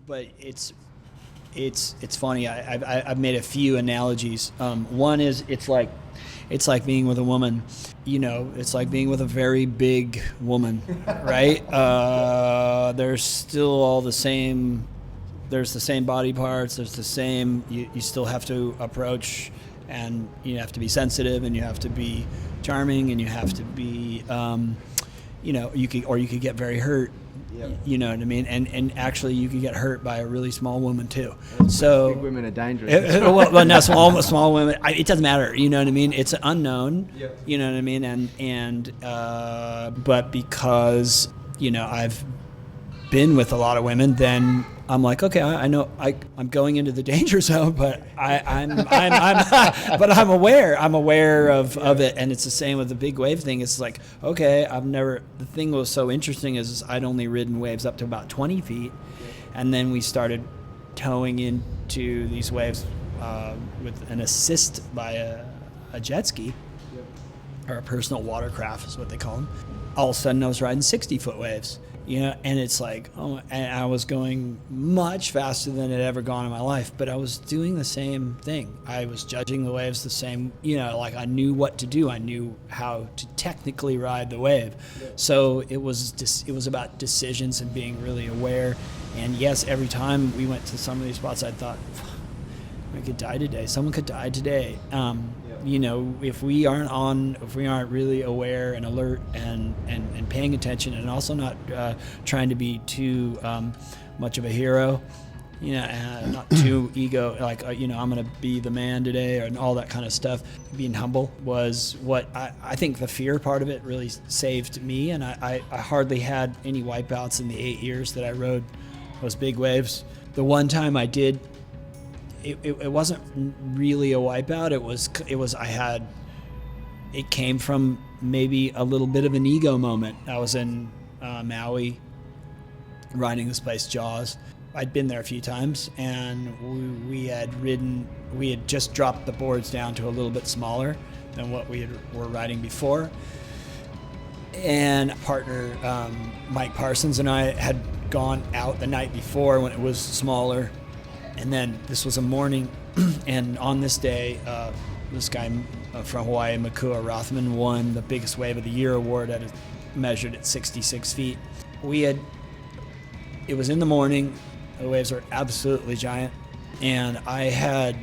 but it's funny. I've made a few analogies. One is it's like being with a woman. It's like being with a very big woman, right? There's still all the same. There's the same body parts. There's the same. You still have to approach, and you have to be sensitive, and you have to be charming, and you have to be, you could get very hurt. Yep. You know what I mean? And actually, you can get hurt by a really small woman too. So big women are dangerous. Well, no, small women. It doesn't matter. You know what I mean? It's unknown. Yep. You know what I mean? But because I've been with a lot of women, then I'm like, okay, I know I'm going into the danger zone, but I'm aware of it, and it's the same with the big wave thing. It's like, okay, the thing that was so interesting is I'd only ridden waves up to about 20 feet, and then we started towing into these waves with an assist by a jet ski, or a personal watercraft is what they call them. All of a sudden I was riding 60-foot waves. And it's like, and I was going much faster than it had ever gone in my life, but I was doing the same thing. I was judging the waves the same, like I knew what to do. I knew how to technically ride the wave. Yeah. So it was about decisions and being really aware. And yes, every time we went to some of these spots, I thought, I could die today. Someone could die today. If we aren't really aware and alert and paying attention, and also not trying to be too much of a hero, not too ego, like, I'm going to be the man today, and all that kind of stuff. Being humble was what I think the fear part of it really saved me, and I hardly had any wipeouts in the 8 years that I rode those big waves. The one time I did, it wasn't really a wipeout. It came from maybe a little bit of an ego moment. I was in Maui riding this place, Jaws. I'd been there a few times, and we had just dropped the boards down to a little bit smaller than what we were riding before. And partner Mike Parsons and I had gone out the night before when it was smaller. And then this was a morning, and on this day, this guy from Hawaii, Makua Rothman, won the Biggest Wave of the Year award measured at 66 feet. It was in the morning, the waves are absolutely giant, and I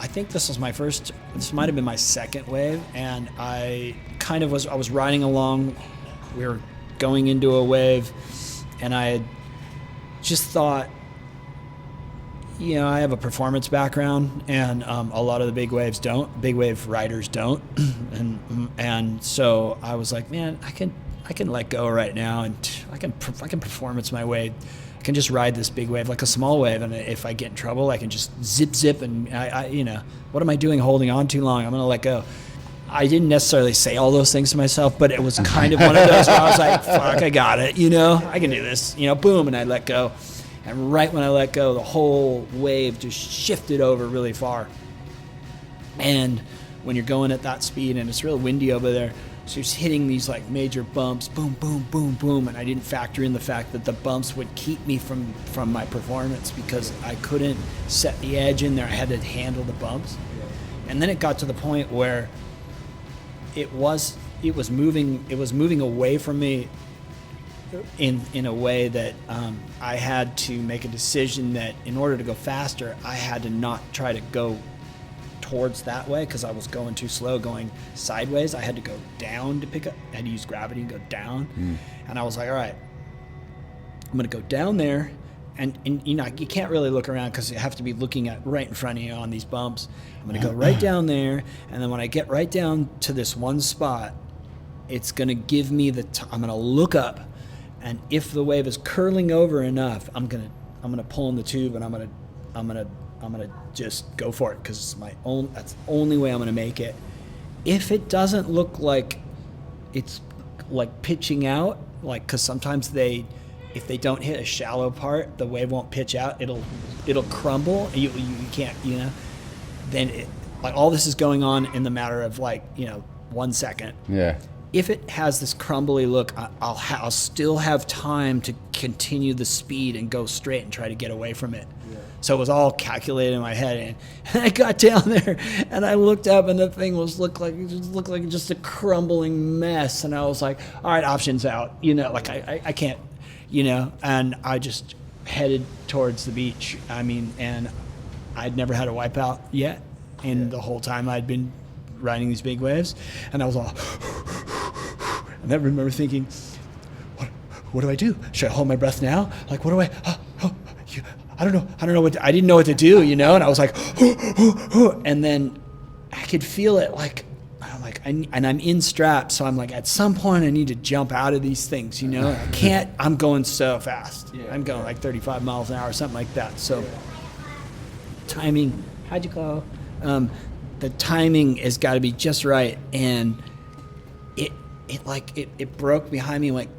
think this might have been my second wave, and I was riding along, we were going into a wave, and I had just thought, I have a performance background, and a lot of the big wave riders don't, and so I was like, man, I can let go right now, and I can performance my way. I can just ride this big wave like a small wave, and if I get in trouble, I can just zip, and what am I doing holding on too long? I'm gonna let go. I didn't necessarily say all those things to myself, but it was kind of one of those where I was like, fuck, I got it, I can do this, boom, and I let go. And right when I let go, the whole wave just shifted over really far. And when you're going at that speed, and it's real windy over there, so you're just hitting these like major bumps, boom, boom, boom, boom. And I didn't factor in the fact that the bumps would keep me from my performance, because I couldn't set the edge in there. I had to handle the bumps. And then it got to the point where it was moving away from me in a way that I had to make a decision that in order to go faster, I had to not try to go towards that way, because I was going too slow, going sideways. I had to go down to pick up. I had to use gravity and go down. And I was like, all right, I'm going to go down there. And you can't really look around, because you have to be looking at right in front of you on these bumps. I'm going to go right down there. And then when I get right down to this one spot, it's going to give me I'm going to look up. And if the wave is curling over enough, I'm gonna pull in the tube, and I'm gonna just go for it, because that's the only way I'm gonna make it. If it doesn't look like it's like pitching out, like, because sometimes if they don't hit a shallow part, the wave won't pitch out. It'll crumble. You can't, Then like all this is going on in the matter of 1 second. Yeah. if it has this crumbly look, I'll still have time to continue the speed and go straight and try to get away from it. Yeah. So it was all calculated in my head, and I got down there and I looked up, and the thing looked like just a crumbling mess, and I was like, all right, options out, like I can't, and I just headed towards the beach. I mean, and I'd never had a wipeout yet, and the whole time I'd been riding these big waves, and I was all, and I remember thinking, what do I do? Should I hold my breath now? Like, what do I don't know I didn't know what to do, and I was like, and then I could feel it, like, and I'm in straps, so I'm like, at some point I need to jump out of these things, I can't, I'm going so fast. Yeah. I'm going like 35 miles an hour, something like that. So timing, how'd you go? The timing has got to be just right, and it broke behind me, went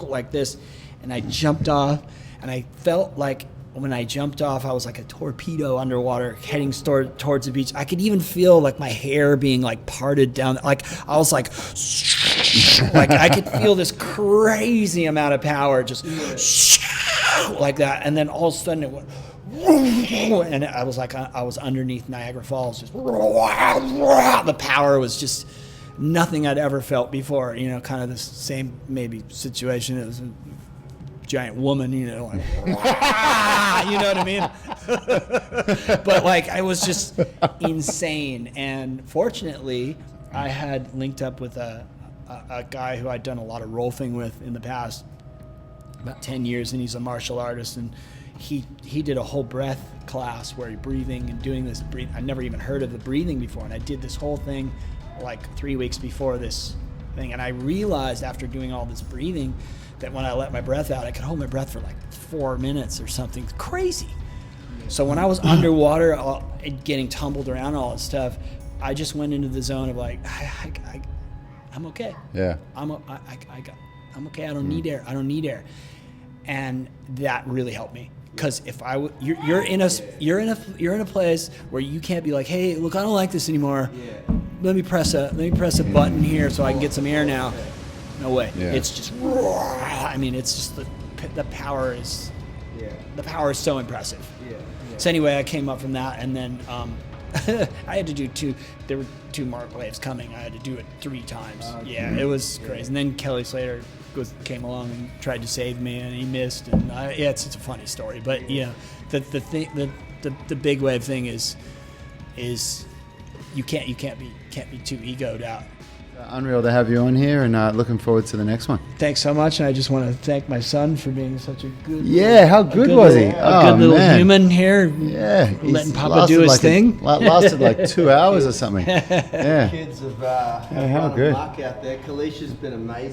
like this, and I jumped off, and I felt like when I jumped off, I was like a torpedo underwater heading towards the beach. I could even feel like my hair being like parted down, like I was like I could feel this crazy amount of power just like that, and then all of a sudden it went, and I was like, I was underneath Niagara Falls, just the power was just nothing I'd ever felt before, kind of the same maybe situation as a giant woman, like, you know what I mean? But like, I was just insane. And fortunately, I had linked up with a guy who I'd done a lot of rolfing with in the past, about 10 years, and he's a martial artist, and he did a whole breath class where you're breathing and doing this I never even heard of the breathing before, and I did this whole thing like 3 weeks before this thing, and I realized after doing all this breathing that when I let my breath out, I could hold my breath for like 4 minutes or something crazy. So when I was underwater, getting tumbled around, all that stuff, I just went into the zone of like, I'm okay. Yeah. I'm okay. I don't need air. I don't need air, and that really helped me. Because if you're in a place where you can't be like, hey, look, I don't like this anymore. Yeah. Let me press a button here so I can get some air now. No way. Yeah. It's just, I mean, it's just the power is, the power is so impressive. Yeah. Yeah. So anyway, I came up from that, and then I had to do there were 2 more waves coming. I had to do it 3 times. It was crazy. And then Kelly Slater came along and tried to save me, and he missed. And it's a funny story. But the big wave thing is you can't be too egoed out. Unreal to have you on here, and looking forward to the next one. Thanks so much, and I just want to thank my son for being such a good. Yeah, how good was he? A good little human here. Yeah, letting Papa do his thing. Lasted like 2 hours or something. Yeah. Kids have how good. Luck out there. Kalisha's been amazing.